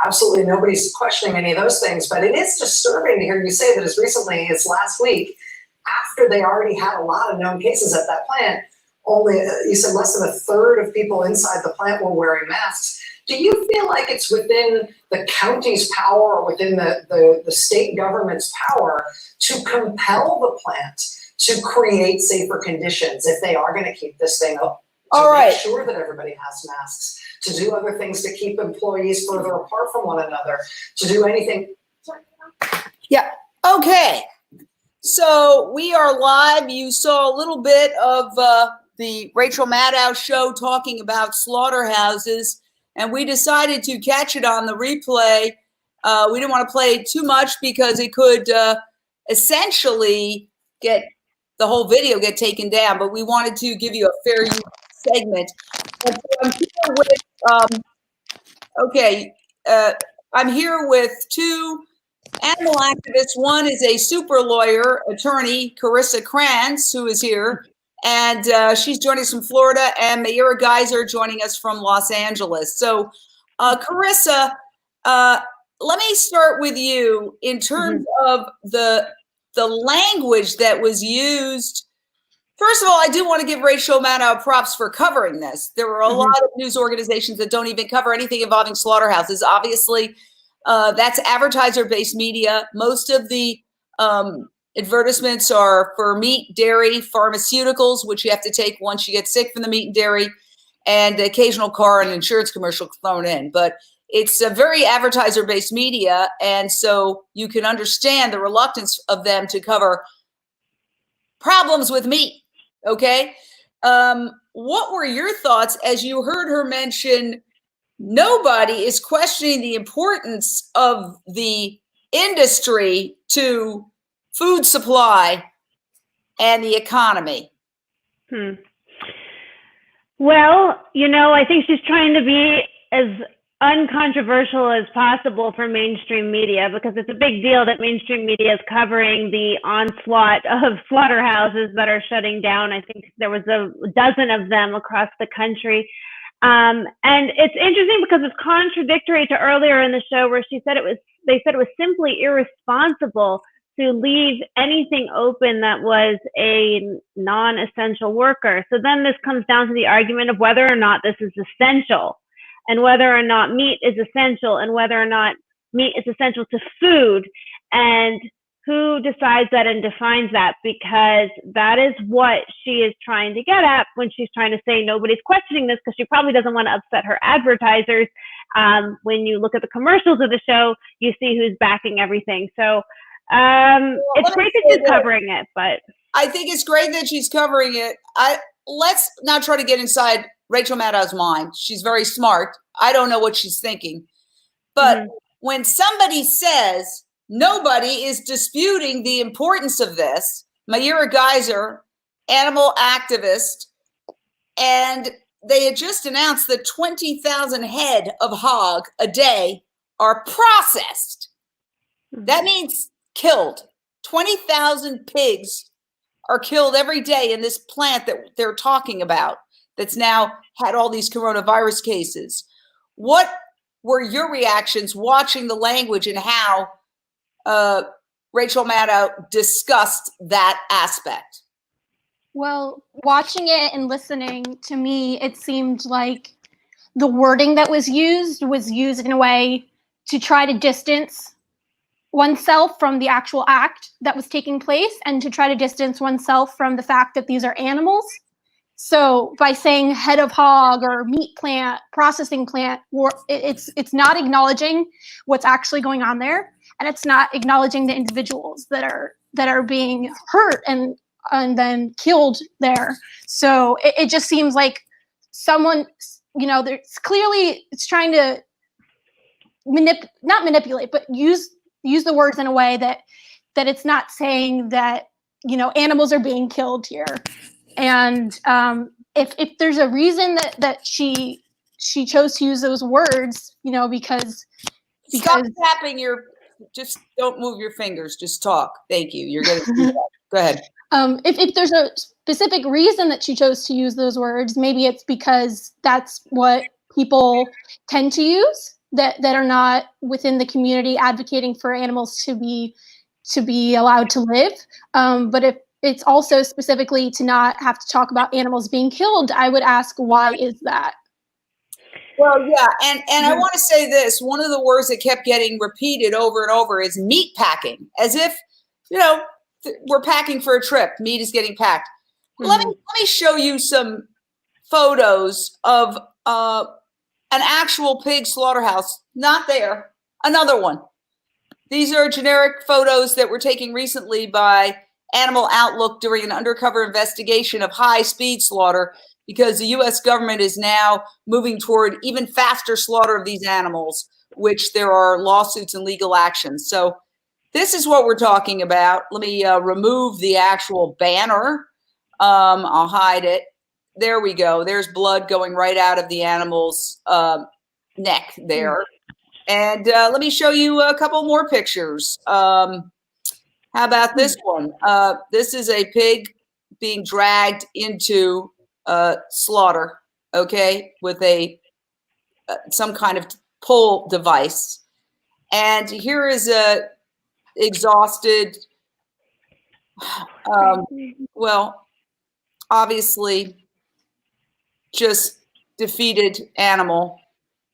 Absolutely nobody's questioning any of those things, but it is disturbing to hear you say that as recently as last week, after they already had a lot of known cases at that plant, only, you said less than a third of people inside the plant were wearing masks. Do you feel like it's within the county's power or within the state government's power to compel the plant to create safer conditions if they are going to keep this thing up? To make sure that everybody has masks, to do other things to keep employees further apart from one another, to do anything. Yeah, okay. So we are live. You saw a little bit of the Rachel Maddow Show talking about slaughterhouses, and we decided to catch it on the replay. We didn't want to play too much because it could essentially get the whole video get taken down, but we wanted to give you a fair use segment. And so I'm here with, I'm here with two animal activists. One is a super lawyer, attorney, Karissa Kranz, who is here, and she's joining us from Florida, and Meira Geyser joining us from Los Angeles. So, Karissa, let me start with you in terms of the language that was used. First of all, I do want to give Rachel Maddow props for covering this. There were a lot of news organizations that don't even cover anything involving slaughterhouses. Obviously, that's advertiser-based media. Most of the advertisements are for meat, dairy, pharmaceuticals, which you have to take once you get sick from the meat and dairy, and the occasional car and insurance commercial thrown in. But it's a very advertiser-based media, and so you can understand the reluctance of them to cover problems with meat. Okay. What were your thoughts as you heard her mention nobody is questioning the importance of the industry to food supply and the economy? Well, I think she's trying to be as uncontroversial as possible for mainstream media, because it's a big deal that mainstream media is covering the onslaught of slaughterhouses that are shutting down. I think there was a dozen of them across the country. And it's interesting because it's contradictory to earlier in the show where they said it was simply irresponsible to leave anything open that was a non-essential worker. So then this comes down to the argument of whether or not this is essential, and whether or not meat is essential, and whether or not meat is essential to food, and who decides that and defines that, because that is what she is trying to get at when she's trying to say nobody's questioning this, because she probably doesn't want to upset her advertisers. When you look at the commercials of the show, you see who's backing everything. So it's great that she's covering it, but I think it's great that she's covering it. Let's not try to get inside Rachel Maddow's mind. She's very smart. I don't know what she's thinking. But when somebody says nobody is disputing the importance of this, Meira Geyser, animal activist, and they had just announced that 20,000 head of hog a day are processed. That means killed. 20,000 pigs are killed every day in this plant that they're talking about, that's now had all these coronavirus cases. What were your reactions watching the language and how Rachel Maddow discussed that aspect? Well, watching it and listening, to me, it seemed like the wording that was used in a way to try to distance oneself from the actual act that was taking place, and to try to distance oneself from the fact that these are animals. So by saying head of hog or meat plant, processing plant, it's not acknowledging what's actually going on there, and it's not acknowledging the individuals that are being hurt and then killed there. So it just seems like someone, there's clearly it's trying to not manipulate, but use the words in a way that it's not saying that animals are being killed here. And if there's a reason that she chose to use those words, because stop tapping just don't move your fingers, just talk. Thank you. You're going to do that. Go ahead. If there's a specific reason that she chose to use those words, maybe it's because that's what people tend to use. that are not within the community advocating for animals to be allowed to live. But if it's also specifically to not have to talk about animals being killed, I would ask, why is that? Well, yeah, and I want to say this. One of the words that kept getting repeated over and over is meat packing, as if, we're packing for a trip. Meat is getting packed. Let me show you some photos of an actual pig slaughterhouse. Not there. Another one. These are generic photos that were taken recently by Animal Outlook during an undercover investigation of high-speed slaughter, because the U.S. government is now moving toward even faster slaughter of these animals, which there are lawsuits and legal actions. So this is what we're talking about. Let me remove the actual banner. I'll hide it. There we go. There's blood going right out of the animal's neck there. And let me show you a couple more pictures. How about this one? This is a pig being dragged into slaughter, okay, with some kind of pull device. And here is a exhausted, well, obviously just defeated animal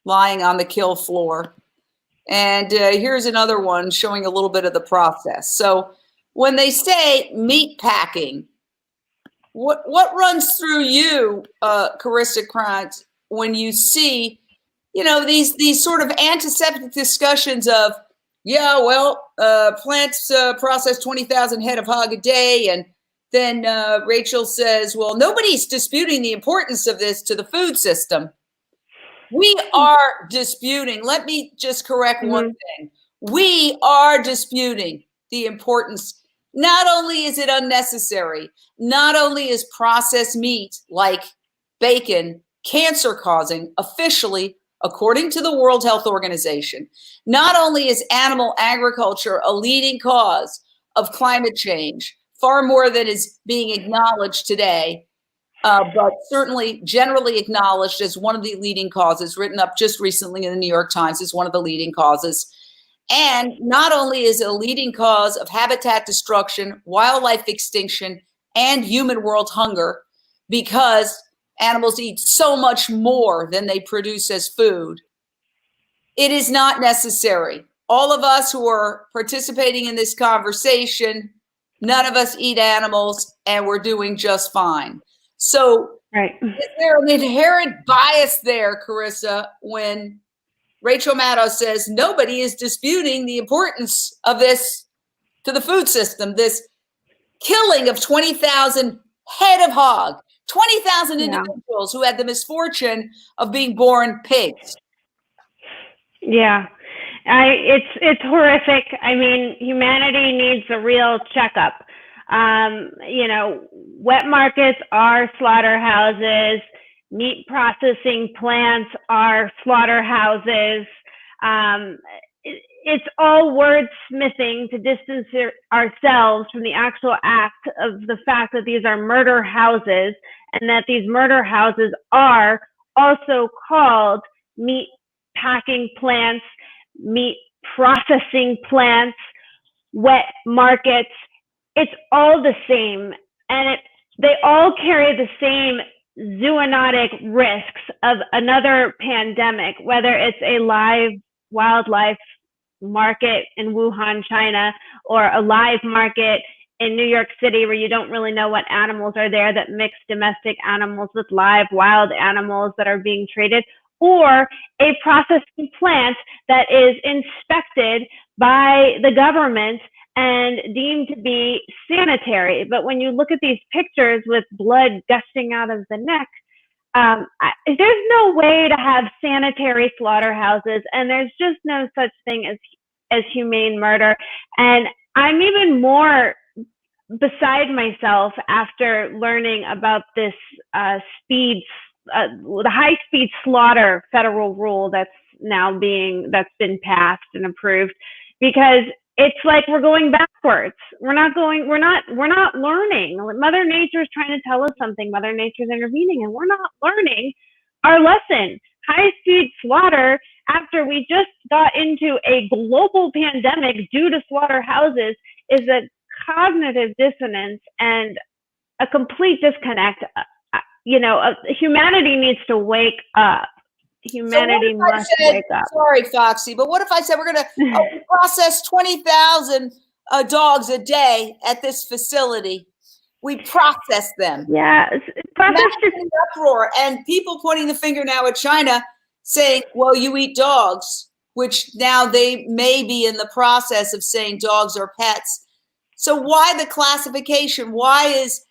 lying on the kill floor. And here's another one showing a little bit of the process. So when they say meat packing, what runs through you, Karissa Kranz, when you see, these sort of antiseptic discussions of, plants process 20,000 head of hog a day, and then Rachel says, well, nobody's disputing the importance of this to the food system. We are disputing. Let me just correct one thing. We are disputing the importance. Not only is it unnecessary, not only is processed meat like bacon cancer-causing officially, according to the World Health Organization, not only is animal agriculture a leading cause of climate change, far more than is being acknowledged today, but certainly generally acknowledged as one of the leading causes, written up just recently in the New York Times as one of the leading causes. And not only is it a leading cause of habitat destruction, wildlife extinction, and human world hunger, because animals eat so much more than they produce as food, it is not necessary. All of us who are participating in this conversation, none of us eat animals, and we're doing just fine. So is there an inherent bias there, Karissa, when Rachel Maddow says nobody is disputing the importance of this to the food system, this killing of 20,000 head of hog, 20,000 individuals who had the misfortune of being born pigs? Yeah, it's horrific. I mean, humanity needs a real checkup. Wet markets are slaughterhouses. Meat processing plants are slaughterhouses. It's all wordsmithing to distance ourselves from the actual act of the fact that these are murder houses, and that these murder houses are also called meat packing plants, meat processing plants, wet markets. It's all the same, and they all carry the same zoonotic risks of another pandemic, whether it's a live wildlife market in Wuhan, China, or a live market in New York City where you don't really know what animals are there that mix domestic animals with live wild animals that are being traded, or a processing plant that is inspected by the government and deemed to be sanitary. But when you look at these pictures with blood gushing out of the neck, there's no way to have sanitary slaughterhouses, and there's just no such thing as humane murder. And I'm even more beside myself after learning about this the high-speed slaughter federal rule that's been passed and approved, because it's like we're going backwards. We're not learning. Mother Nature is trying to tell us something. Mother Nature is intervening, and we're not learning our lesson. high-speed slaughter after we just got into a global pandemic due to slaughterhouses is a cognitive dissonance and a complete disconnect. Humanity needs to wake up. Humanity must wake up. Sorry, Foxy, but what if I said we're going to process 20,000 dogs a day at this facility? We process them. Yeah, uproar, and people pointing the finger now at China, saying, "Well, you eat dogs," which now they may be in the process of saying dogs are pets. So why the classification? Why is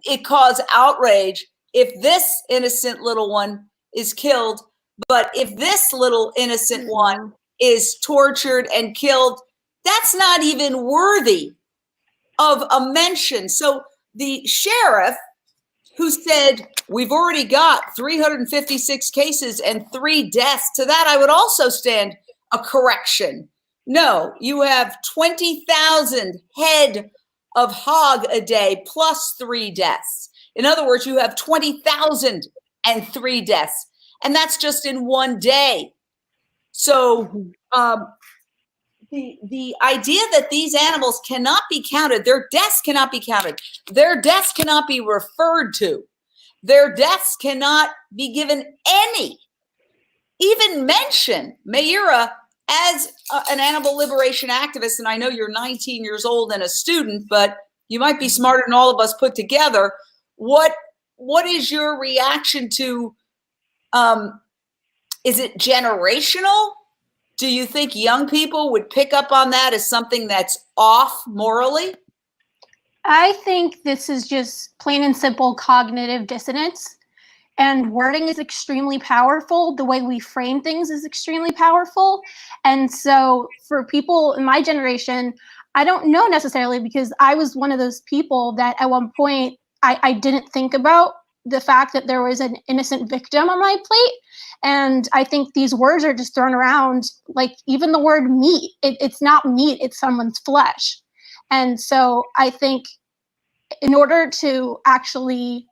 it cause outrage if this innocent little one is killed, but if this little innocent one is tortured and killed, that's not even worthy of a mention. So the sheriff who said, we've already got 356 cases and 3 deaths, to that I would also stand a correction. No, you have 20,000 head of hog a day plus 3 deaths. In other words, you have 20,003 deaths, and that's just in one day. So the idea that these animals cannot be counted, their deaths cannot be counted, their deaths cannot be referred to, their deaths cannot be given any, even mention. Meira, as an animal liberation activist, and I know you're 19 years old and a student, but you might be smarter than all of us put together. What is your reaction to, is it generational? Do you think young people would pick up on that as something that's off morally? I think this is just plain and simple cognitive dissonance. And wording is extremely powerful. The way we frame things is extremely powerful. And so for people in my generation, I don't know necessarily, because I was one of those people that at one point I didn't think about the fact that there was an innocent victim on my plate. And I think these words are just thrown around, like even the word meat, it's not meat, it's someone's flesh. And so I think in order to actually,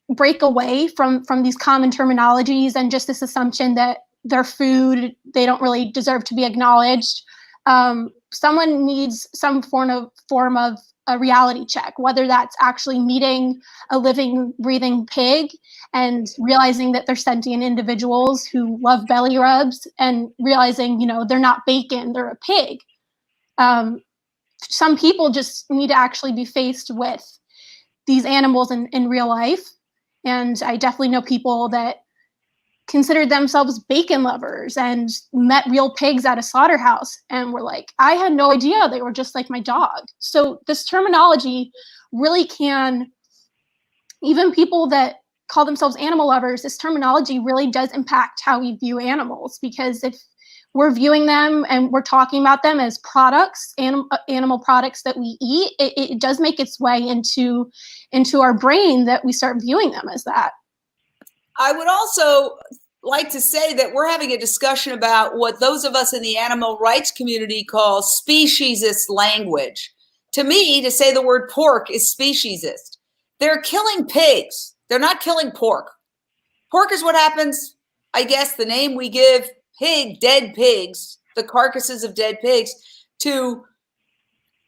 break away from these common terminologies and just this assumption that they're food, they don't really deserve to be acknowledged, someone needs some form of a reality check, whether that's actually meeting a living, breathing pig and realizing that they're sentient individuals who love belly rubs, and realizing, they're not bacon, they're a pig. Some people just need to actually be faced with these animals in real life. And I definitely know people that considered themselves bacon lovers and met real pigs at a slaughterhouse and were like, I had no idea they were just like my dog. So this terminology really can, even people that call themselves animal lovers, this terminology really does impact how we view animals, because if we're viewing them and we're talking about them as products, animal products that we eat, it does make its way into our brain that we start viewing them as that. I would also like to say that we're having a discussion about what those of us in the animal rights community call speciesist language. To me, to say the word pork is speciesist. They're killing pigs. They're not killing pork. Pork is what happens, I guess, the name we give dead pigs, the carcasses of dead pigs, to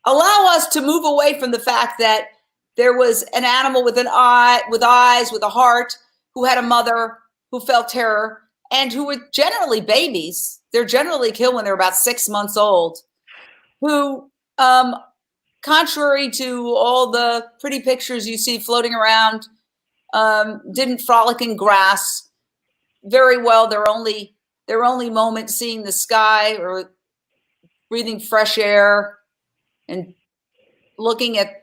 allow us to move away from the fact that there was an animal with eyes, with a heart, who had a mother, who felt terror, and who were generally babies. They're generally killed when they're about 6 months old, who, contrary to all the pretty pictures you see floating around, didn't frolic in grass very well. Their only moment seeing the sky or breathing fresh air and looking at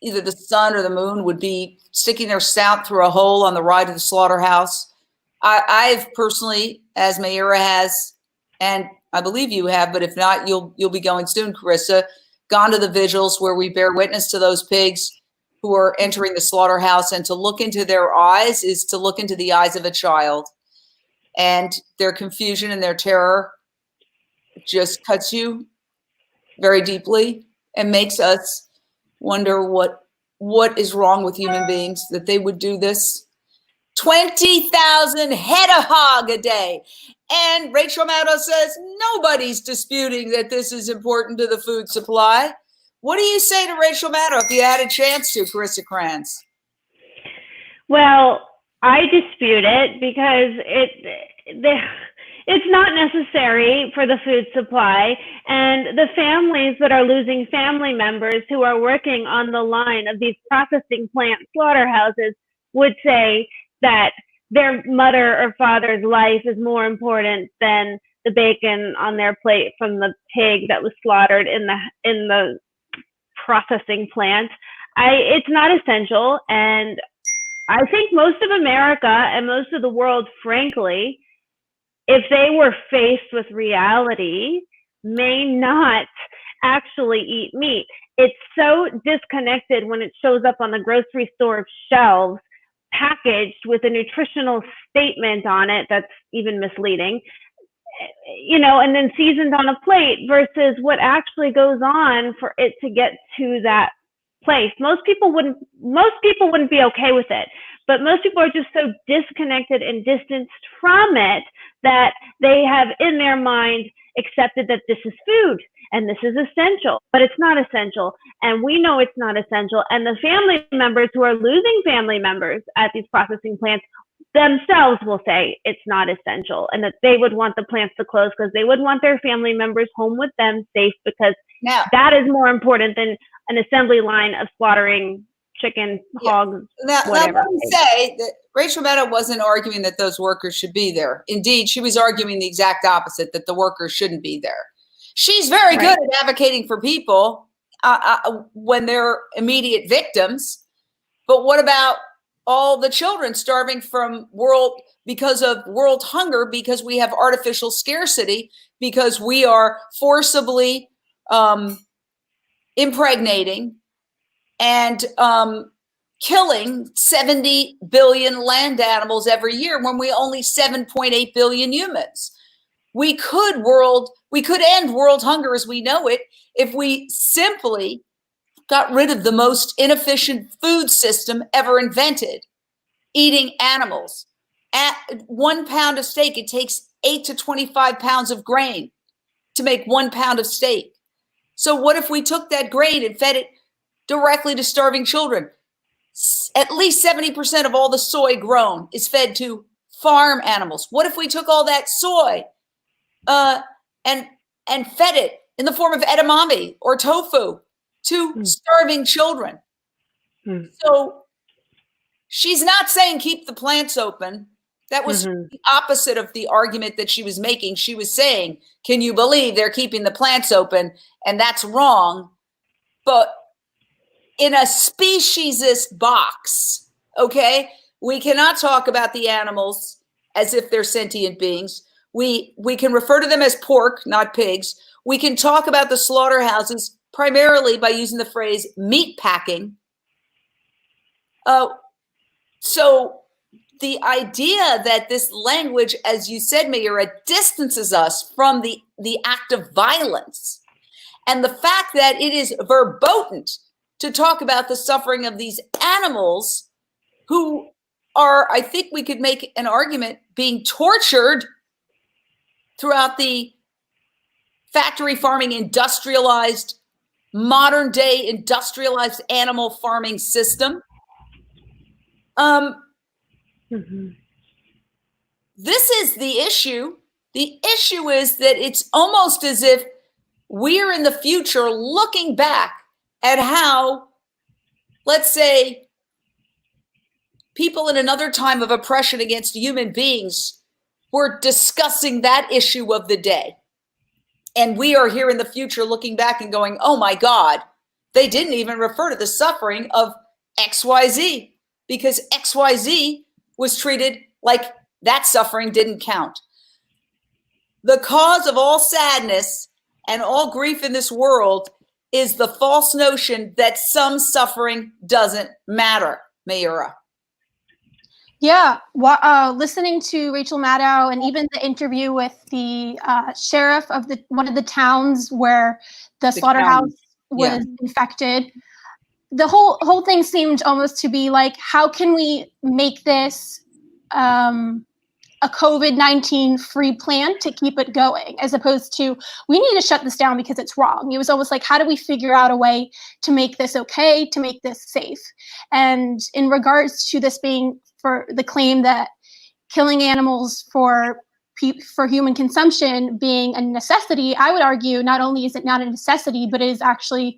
either the sun or the moon would be sticking their snout through a hole on the ride to the slaughterhouse. I've personally, as Meira has, and I believe you have, but if not, you'll be going soon, Karissa, gone to the vigils where we bear witness to those pigs who are entering the slaughterhouse, and to look into their eyes is to look into the eyes of a child. And their confusion and their terror just cuts you very deeply and makes us wonder what is wrong with human beings that they would do this. 20,000 head of hog a day. And Rachel Maddow says nobody's disputing that this is important to the food supply. What do you say to Rachel Maddow if you had a chance to, Karissa Kranz? Well, I dispute it because it's not necessary for the food supply, and the families that are losing family members who are working on the line of these processing plant slaughterhouses would say that their mother or father's life is more important than the bacon on their plate from the pig that was slaughtered in the processing plant. It's not essential, and I think most of America and most of the world, frankly, if they were faced with reality, may not actually eat meat. It's so disconnected when it shows up on the grocery store shelves, packaged with a nutritional statement on it that's even misleading, and then seasoned on a plate versus what actually goes on for it to get to that place. Most people wouldn't be okay with it, but most people are just so disconnected and distanced from it that they have in their mind accepted that this is food and this is essential, but it's not essential. And we know it's not essential. And the family members who are losing family members at these processing plants themselves will say it's not essential, and that they would want the plants to close because they would want their family members home with them safe, because that is more important than an assembly line of slaughtering chicken, hogs, whatever. Now, let me say that Rachel Maddow wasn't arguing that those workers should be there. Indeed, she was arguing the exact opposite, that the workers shouldn't be there. She's very good at advocating for people when they're immediate victims. But what about all the children starving because of world hunger, because we have artificial scarcity, because we are forcibly impregnating and killing 70 billion land animals every year when we only 7.8 billion humans. We could end world hunger as we know it if we simply got rid of the most inefficient food system ever invented, eating animals. At 1 pound of steak, it takes 8 to 25 pounds of grain to make 1 pound of steak. So what if we took that grain and fed it directly to starving children? At least 70% of all the soy grown is fed to farm animals. What if we took all that soy and fed it in the form of edamame or tofu to starving children? So she's not saying keep the plants open. That was the opposite of the argument that she was making. She was saying, can you believe they're keeping the plants open? And that's wrong. But in a speciesist box, okay, we cannot talk about the animals as if they're sentient beings. We can refer to them as pork, not pigs. We can talk about the slaughterhouses primarily by using the phrase meat packing. So the idea that this language, as you said, Meira, distances us from the act of violence, and the fact that it is verboten to talk about the suffering of these animals who are, I think we could make an argument, being tortured throughout the factory farming, industrialized, modern day industrialized animal farming system. This is the issue. The issue is that it's almost as if we're in the future looking back at how, let's say, people in another time of oppression against human beings were discussing that issue of the day. And we are here in the future looking back and going, oh my God, they didn't even refer to the suffering of XYZ, because XYZ was treated like that suffering didn't count. The cause of all sadness and all grief in this world is the false notion that some suffering doesn't matter, Meira. Yeah, listening to Rachel Maddow and even the interview with the sheriff of one of the towns where the slaughterhouse was infected, the whole thing seemed almost to be like, how can we make this a COVID-19 free plan to keep it going, as opposed to, we need to shut this down because it's wrong. It was almost like, how do we figure out a way to make this okay, to make this safe? And in regards to this being for the claim that killing animals for human consumption being a necessity, I would argue not only is it not a necessity, but it is actually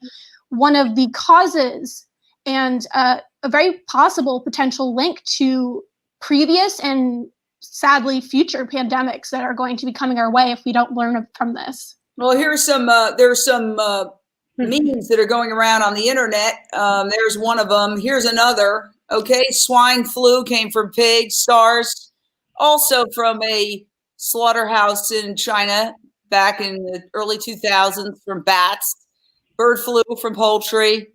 one of the causes and a very possible potential link to previous and sadly future pandemics that are going to be coming our way if we don't learn from this. Well, there's some memes that are going around on the internet. There's one of them. Here's another. Okay, swine flu came from pigs. SARS also from a slaughterhouse in China back in the early 2000s from bats. Bird flu from poultry.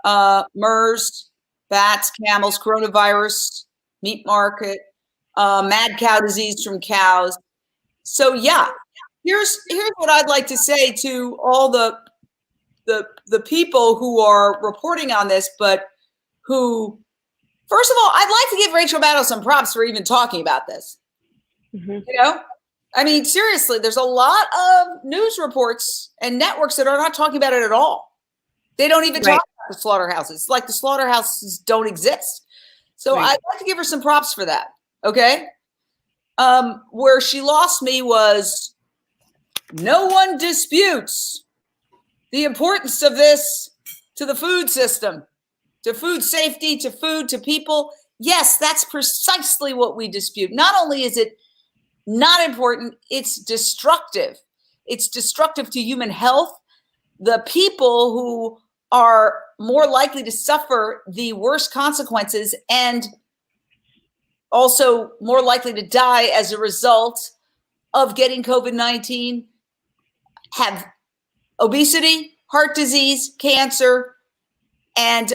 MERS, bats, camels, coronavirus, meat market. Mad cow disease from cows. So yeah, here's what I'd like to say to all the people who are reporting on this, but who, first of all, I'd like to give Rachel Maddow some props for even talking about this. You know, I mean, seriously, there's a lot of news reports and networks that are not talking about it at all. They don't even talk about the slaughterhouses. It's like the slaughterhouses don't exist. So I'd like to give her some props for that. Okay. Where she lost me was, no one disputes the importance of this to the food system, to food safety, to food, to people. Yes, that's precisely what we dispute. Not only is it not important, it's destructive. It's destructive to human health. The people who are more likely to suffer the worst consequences and also more likely to die as a result of getting COVID-19 have obesity, heart disease, cancer, and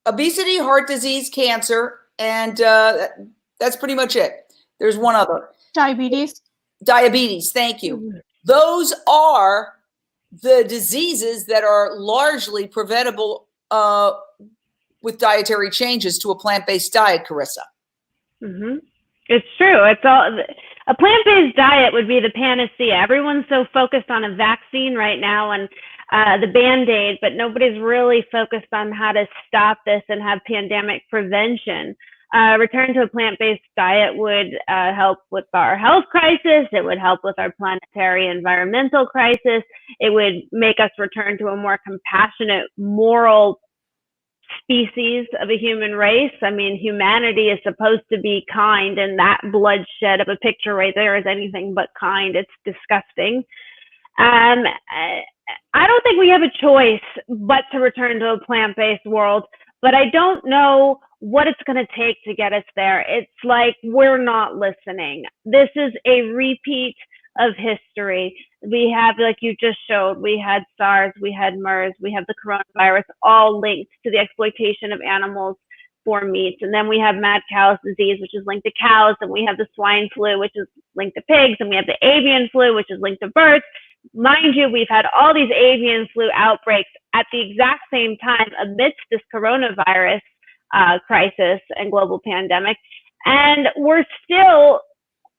obesity, heart disease, cancer, and that's pretty much it. There's one other. Diabetes. Diabetes, thank you. Those are the diseases that are largely preventable with dietary changes to a plant-based diet, Karissa. It's true. It's all, a plant-based diet would be the panacea. Everyone's so focused on a vaccine right now and the Band-Aid, but nobody's really focused on how to stop this and have pandemic prevention. Return to a plant-based diet would help with our health crisis. It would help with our planetary environmental crisis. It would make us return to a more compassionate, moral species of a human race. I mean, humanity is supposed to be kind, and that bloodshed of a picture right there is anything but kind. It's disgusting. I don't think we have a choice but to return to a plant-based world, but I don't know what it's going to take to get us there. It's like we're not listening. This is a repeat of history. We have, like you just showed, we had SARS, we had MERS, we have the coronavirus, all linked to the exploitation of animals for meat. And then we have mad cow disease, which is linked to cows, and we have the swine flu, which is linked to pigs, and we have the avian flu, which is linked to birds. Mind you, we've had all these avian flu outbreaks at the exact same time amidst this coronavirus crisis and global pandemic. And we're still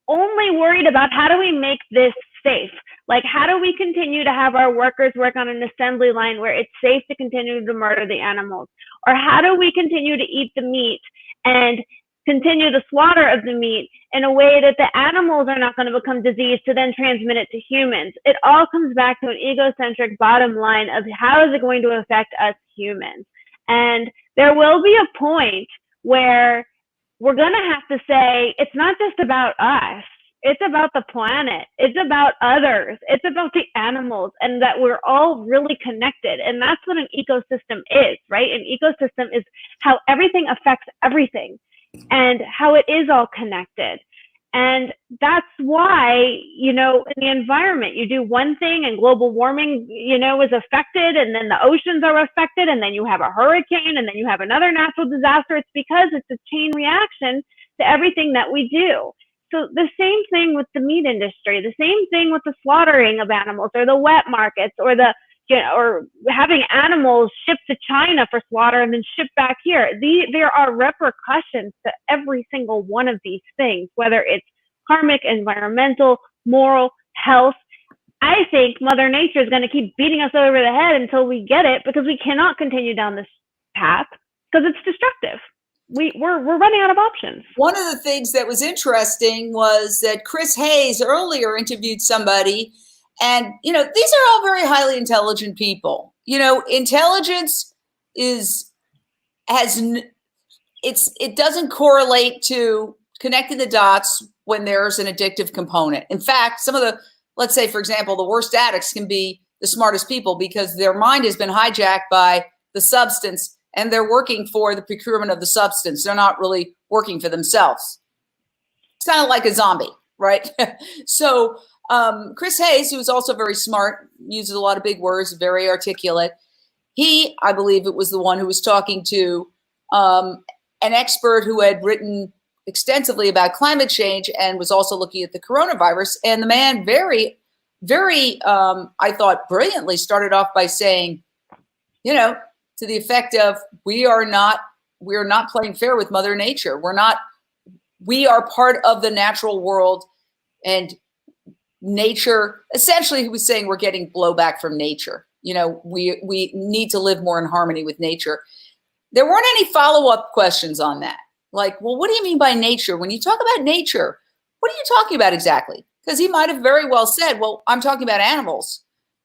only worried about how do we make this safe? Like, how do we continue to have our workers work on an assembly line where it's safe to continue to murder the animals? Or how do we continue to eat the meat and continue the slaughter of the meat in a way that the animals are not going to become diseased to then transmit it to humans? It all comes back to an egocentric bottom line of how is it going to affect us humans? And there will be a point where we're going to have to say, it's not just about us. It's about the planet. It's about others. It's about the animals, and that we're all really connected. And that's what an ecosystem is, right? An ecosystem is how everything affects everything and how it is all connected. And that's why, you know, in the environment, you do one thing and global warming, you know, is affected, and then the oceans are affected, and then you have a hurricane, and then you have another natural disaster. It's because it's a chain reaction to everything that we do. So the same thing with the meat industry, the same thing with the slaughtering of animals, or the wet markets, or the or having animals shipped to China for slaughter and then shipped back here. There are repercussions to every single one of these things, whether it's karmic, environmental, moral, health. I think Mother Nature is going to keep beating us over the head until we get it, because we cannot continue down this path because it's destructive. We're running out of options. One of the things that was interesting was that Chris Hayes earlier interviewed somebody, and these are all very highly intelligent people. Intelligence it doesn't correlate to connecting the dots when there's an addictive component. In fact, let's say, for example, the worst addicts can be the smartest people because their mind has been hijacked by the substance, and they're working for the procurement of the substance. They're not really working for themselves. It's kind of like a zombie, right? So Chris Hayes, who is also very smart, uses a lot of big words, very articulate. I believe it was the one who was talking to an expert who had written extensively about climate change and was also looking at the coronavirus. And the man very, very, I thought brilliantly started off by saying, to the effect of, we are not playing fair with Mother Nature. We are part of the natural world, and nature, essentially he was saying we're getting blowback from nature. We need to live more in harmony with nature. There weren't any follow-up questions on that. Like, well, what do you mean by nature? When you talk about nature, what are you talking about exactly? Because he might have very well said, well, I'm talking about animals.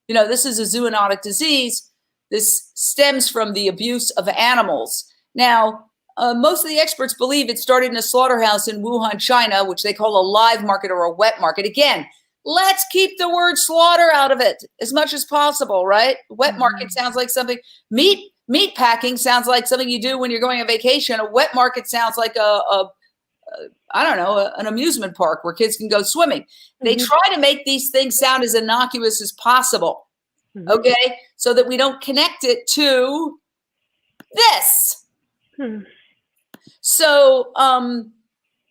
This is a zoonotic disease. This stems from the abuse of animals. Now, most of the experts believe it started in a slaughterhouse in Wuhan, China, which they call a live market or a wet market. Again, let's keep the word slaughter out of it as much as possible, right? Wet market sounds like something. Meat packing sounds like something you do when you're going on vacation. A wet market sounds like an amusement park where kids can go swimming. They try to make these things sound as innocuous as possible. Okay, so that we don't connect it to this. So,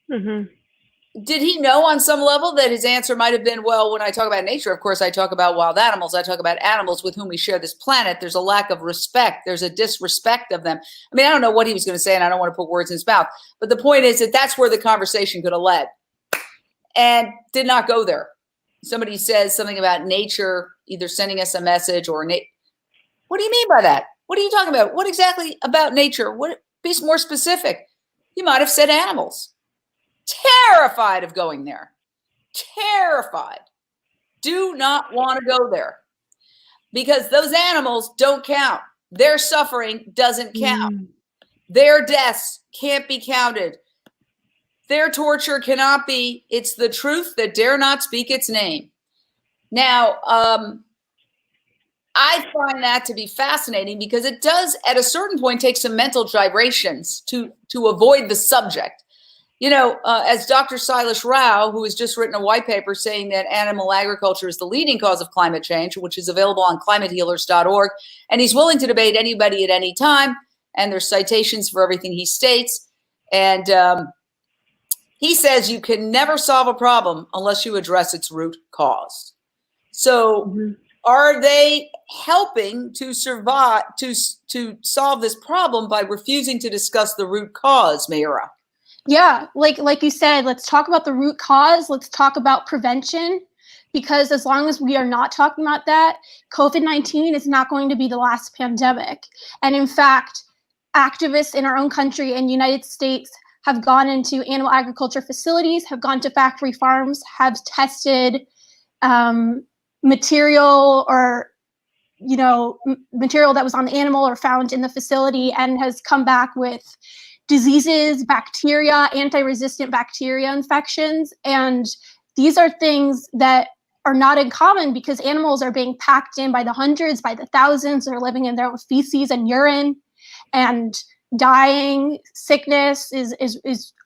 did he know on some level that his answer might have been, well, when I talk about nature, of course, I talk about wild animals. I talk about animals with whom we share this planet. There's a lack of respect. There's a disrespect of them. I mean, I don't know what he was going to say, and I don't want to put words in his mouth. But the point is that that's where the conversation could have led, and did not go there. Somebody says something about nature, either sending us a message or what do you mean by that? What are you talking about? What exactly about nature? Be more specific. You might have said animals. Terrified of going there. Terrified. Do not want to go there because those animals don't count. Their suffering doesn't count. Their deaths can't be counted. Their torture cannot be. It's the truth that dare not speak its name. Now, I find that to be fascinating because it does, at a certain point, take some mental gyrations to avoid the subject. As Dr. Silas Rao, who has just written a white paper saying that animal agriculture is the leading cause of climate change, which is available on climatehealers.org, and he's willing to debate anybody at any time, and there's citations for everything he states. And he says you can never solve a problem unless you address its root cause. So are they helping to survive, to solve this problem by refusing to discuss the root cause, Meira? Yeah, like you said, let's talk about the root cause. Let's talk about prevention, because as long as we are not talking about that, COVID-19 is not going to be the last pandemic. And in fact, activists in our own country and United States have gone into animal agriculture facilities, have gone to factory farms, have tested material or material that was on the animal or found in the facility, and has come back with diseases, bacteria, anti-resistant bacteria infections. And these are things that are not uncommon because animals are being packed in by the hundreds, by the thousands. They're living in their own feces and urine and dying. Sickness is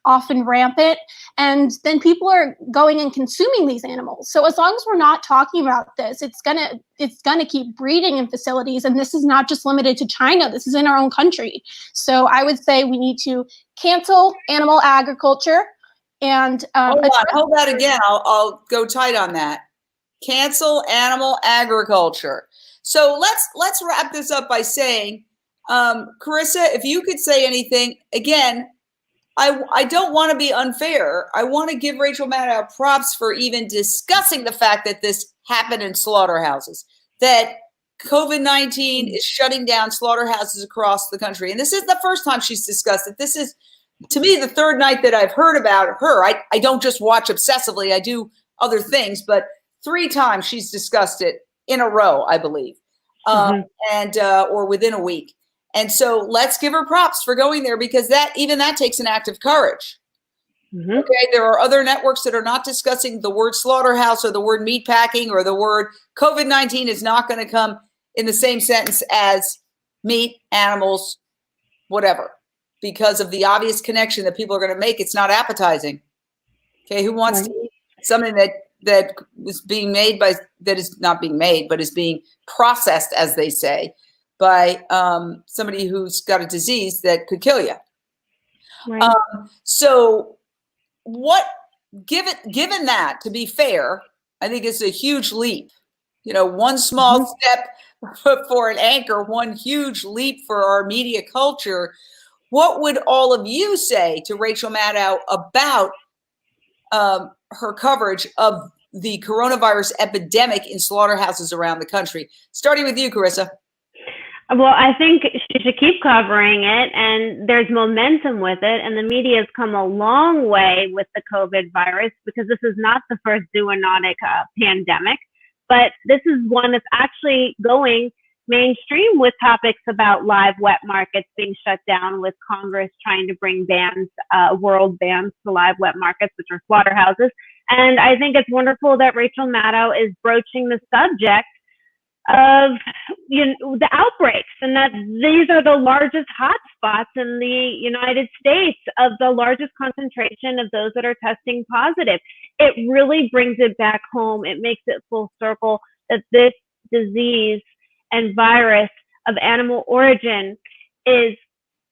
often rampant. And then people are going and consuming these animals. So as long as we're not talking about this, it's gonna keep breeding in facilities. And this is not just limited to China. This is in our own country. So I would say we need to cancel animal agriculture and hold that again. I'll go tight on that. Cancel animal agriculture. So let's wrap this up by saying, Karissa, if you could say anything, again, I don't want to be unfair. I want to give Rachel Maddow props for even discussing the fact that this happened in slaughterhouses, that COVID-19 is shutting down slaughterhouses across the country. And this is the first time she's discussed it. This is, to me, the third night that I've heard about her. I don't just watch obsessively. I do other things, but 3 times she's discussed it in a row, I believe, and or within a week. And so let's give her props for going there, because that takes an act of courage. Okay, there are other networks that are not discussing the word slaughterhouse or the word meat packing or the word COVID-19 is not going to come in the same sentence as meat, animals, whatever, because of the obvious connection that people are going to make. It's not appetizing. Okay, who wants to eat something that was being made by, that is not being made, but is being processed, as they say, by somebody who's got a disease that could kill you. Right. So given that, to be fair, I think it's a huge leap. You know, one small step for an anchor, one huge leap for our media culture. What would all of you say to Rachel Maddow about her coverage of the coronavirus epidemic in slaughterhouses around the country? Starting with you, Karissa. Well, I think she should keep covering it, and there's momentum with it, and the media has come a long way with the COVID virus, because this is not the first zoonotic pandemic, but this is one that's actually going mainstream with topics about live wet markets being shut down, with Congress trying to bring bans, world bans to live wet markets, which are slaughterhouses. And I think it's wonderful that Rachel Maddow is broaching the subject of the outbreaks, and that these are the largest hotspots in the United States, of the largest concentration of those that are testing positive. It really brings it back home. It makes it full circle that this disease and virus of animal origin is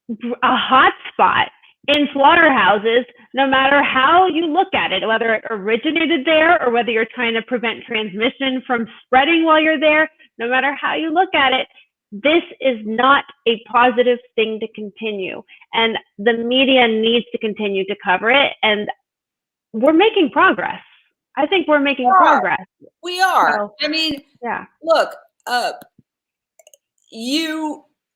a hotspot in slaughterhouses, no matter how you look at it, whether it originated there or whether you're trying to prevent transmission from spreading while you're there. No matter how you look at it, this is not a positive thing to continue. And the media needs to continue to cover it. And we're making progress. I think we're making progress. We are. So, I mean, yeah. Look,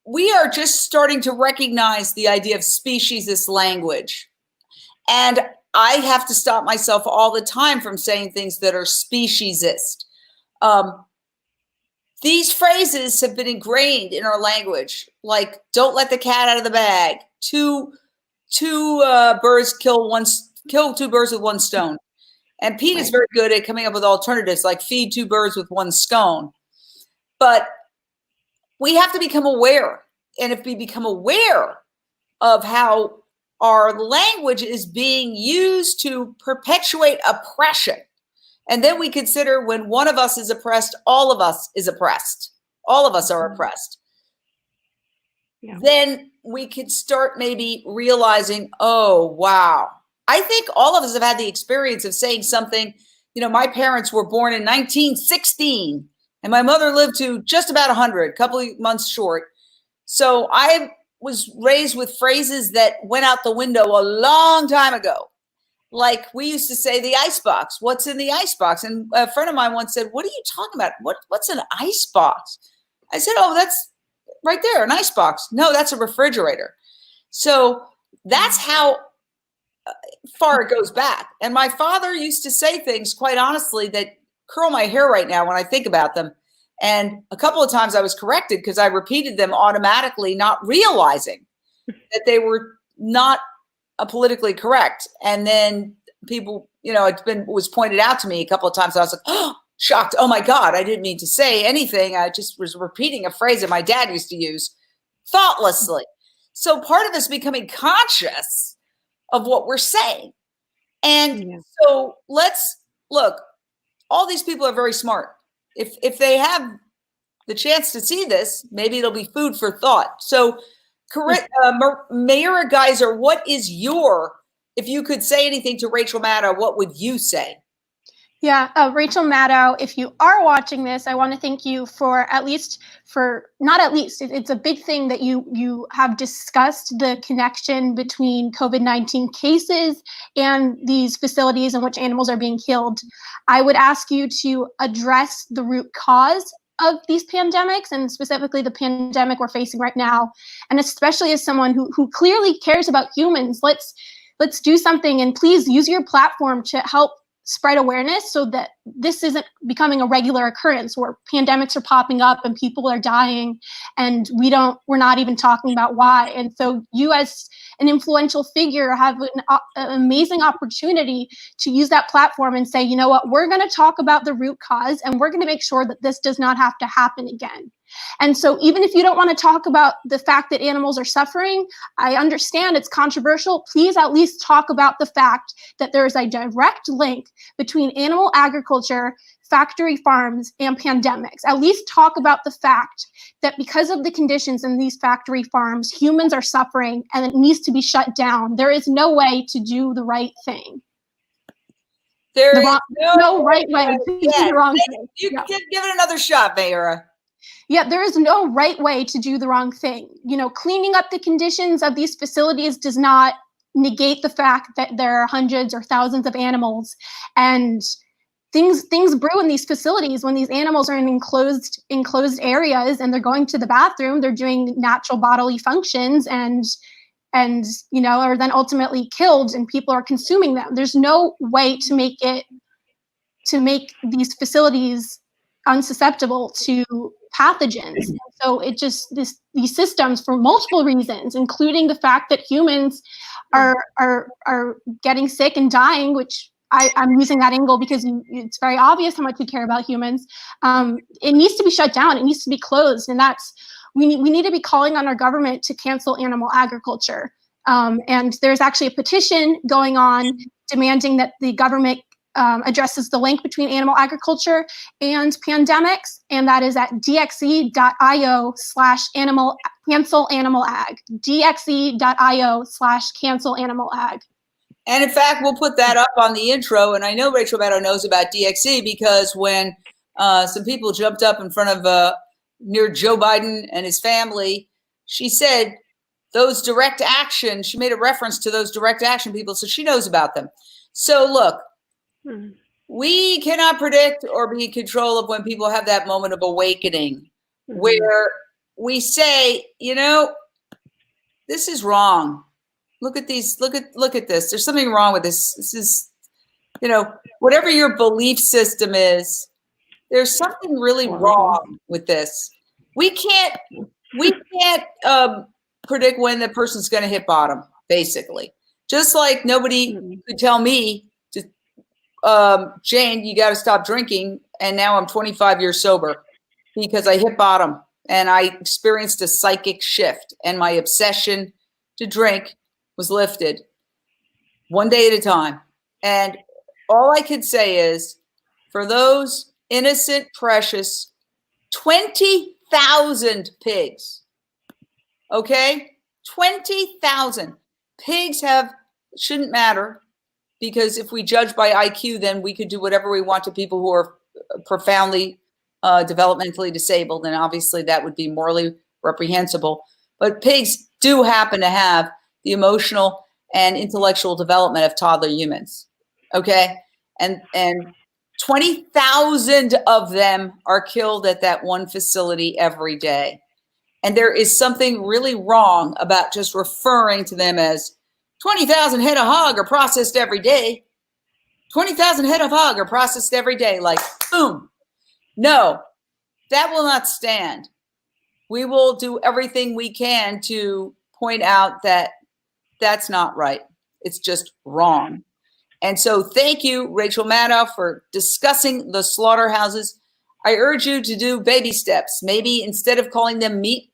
we are just starting to recognize the idea of speciesist language. And I have to stop myself all the time from saying things that are speciesist. These phrases have been ingrained in our language, like "don't let the cat out of the bag," two birds kill 2 birds with 1 stone. And Pete is very good at coming up with alternatives, like feed 2 birds with 1 scone. But we have to become aware. And if we become aware of how our language is being used to perpetuate oppression, and then we consider when one of us is oppressed, all of us is oppressed. All of us are oppressed. Yeah. Then we could start maybe realizing, oh, wow. I think all of us have had the experience of saying something. My parents were born in 1916, and my mother lived to just about 100, a couple of months short. So I was raised with phrases that went out the window a long time ago. Like we used to say, the icebox, what's in the icebox? And a friend of mine once said, what are you talking about? What's an icebox? I said, oh, that's right there, an icebox. No, that's a refrigerator. So that's how far it goes back. And my father used to say things, quite honestly, that curl my hair right now when I think about them. And a couple of times I was corrected because I repeated them automatically, not realizing that they were not politically correct. And then people, was pointed out to me a couple of times. I was like, oh, shocked. Oh my God, I didn't mean to say anything. I just was repeating a phrase that my dad used to use thoughtlessly. So part of us becoming conscious of what we're saying. And so let's look, all these people are very smart. If they have the chance to see this, maybe it'll be food for thought. So Meira Geyser, what is if you could say anything to Rachel Maddow, what would you say? Yeah, Rachel Maddow, if you are watching this, I want to thank you for it's a big thing that you have discussed the connection between COVID-19 cases and these facilities in which animals are being killed. I would ask you to address the root cause of these pandemics, and specifically the pandemic we're facing right now. And especially as someone who clearly cares about humans, let's do something, and please use your platform to help spread awareness so that this isn't becoming a regular occurrence where pandemics are popping up and people are dying and we're not even talking about why. And so you, as an influential figure, have an amazing opportunity to use that platform and say, you know what, we're going to talk about the root cause and we're going to make sure that this does not have to happen again. And so even if you don't want to talk about the fact that animals are suffering, I understand it's controversial. Please at least talk about the fact that there is a direct link between animal agriculture, factory farms, and pandemics. At least talk about the fact that because of the conditions in these factory farms, humans are suffering and it needs to be shut down. There is no way to do the right thing. There is no right way to do the wrong thing. You give it another shot, Meira. Yeah, there is no right way to do the wrong thing. You know, cleaning up the conditions of these facilities does not negate the fact that there are hundreds or thousands of animals, and things brew in these facilities when these animals are in enclosed areas and they're going to the bathroom, they're doing natural bodily functions and you know, are then ultimately killed and people are consuming them. There's no way to make these facilities unsusceptible to pathogens. And so these systems, for multiple reasons, including the fact that humans are getting sick and dying, which I'm using that angle because it's very obvious how much you care about humans. It needs to be shut down. It needs to be closed. And we need to be calling on our government to cancel animal agriculture. And there's actually a petition going on demanding that the government addresses the link between animal agriculture and pandemics, and that is at dxe.io/cancel-animal-ag. dxe.io/cancel-animal-ag. And in fact, we'll put that up on the intro. And I know Rachel Maddow knows about DXE because when some people jumped up in front of near Joe Biden and his family, she said those direct action, she made a reference to those direct action people, so she knows about them. So look, we cannot predict or be in control of when people have that moment of awakening where we say, you know, this is wrong. Look at these, look at this. There's something wrong with this. This is, you know, whatever your belief system is, there's something really wrong with this. We can't predict when the person's going to hit bottom, basically. Just like nobody could tell me to, Jane, you got to stop drinking. And now I'm 25 years sober because I hit bottom and I experienced a psychic shift and my obsession to drink was lifted one day at a time. And all I could say is for those innocent, precious 20,000 pigs, okay? 20,000 pigs shouldn't matter because if we judge by IQ, then we could do whatever we want to people who are profoundly developmentally disabled. And obviously that would be morally reprehensible. But pigs do happen to have the emotional and intellectual development of toddler humans, okay? And 20,000 of them are killed at that one facility every day. And there is something really wrong about just referring to them as 20,000 head of hog are processed every day. 20,000 head of hog are processed every day, like boom. No, that will not stand. We will do everything we can to point out that that's not right. It's just wrong. And so thank you, Rachel Maddow, for discussing the slaughterhouses. I urge you to do baby steps. Maybe instead of calling them meat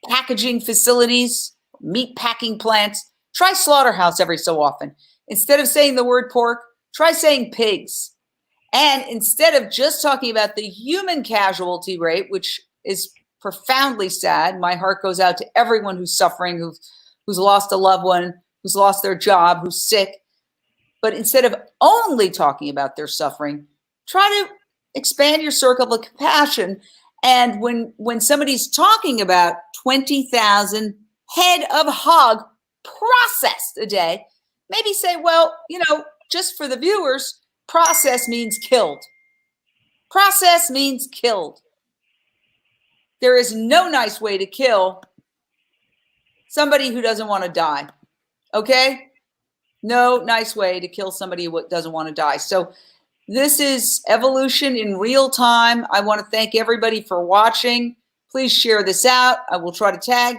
packaging facilities, meat packing plants, try slaughterhouse every so often. Instead of saying the word pork, try saying pigs. And instead of just talking about the human casualty rate, which is profoundly sad, my heart goes out to everyone who's suffering, who's lost a loved one, who's lost their job, who's sick. But instead of only talking about their suffering, try to expand your circle of compassion. And when somebody's talking about 20,000 head of hog processed a day, maybe say, well, just for the viewers, process means killed. Process means killed. There is no nice way to kill somebody who doesn't want to die. Okay? No nice way to kill somebody who doesn't want to die. So this is evolution in real time. I want to thank everybody for watching. Please share this out. I will tag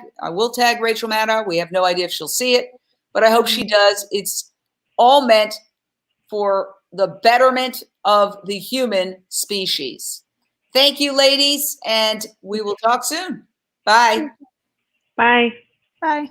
Rachel Maddow. We have no idea if she'll see it, but I hope she does. It's all meant for the betterment of the human species. Thank you, ladies, and we will talk soon. Bye. Bye. Bye.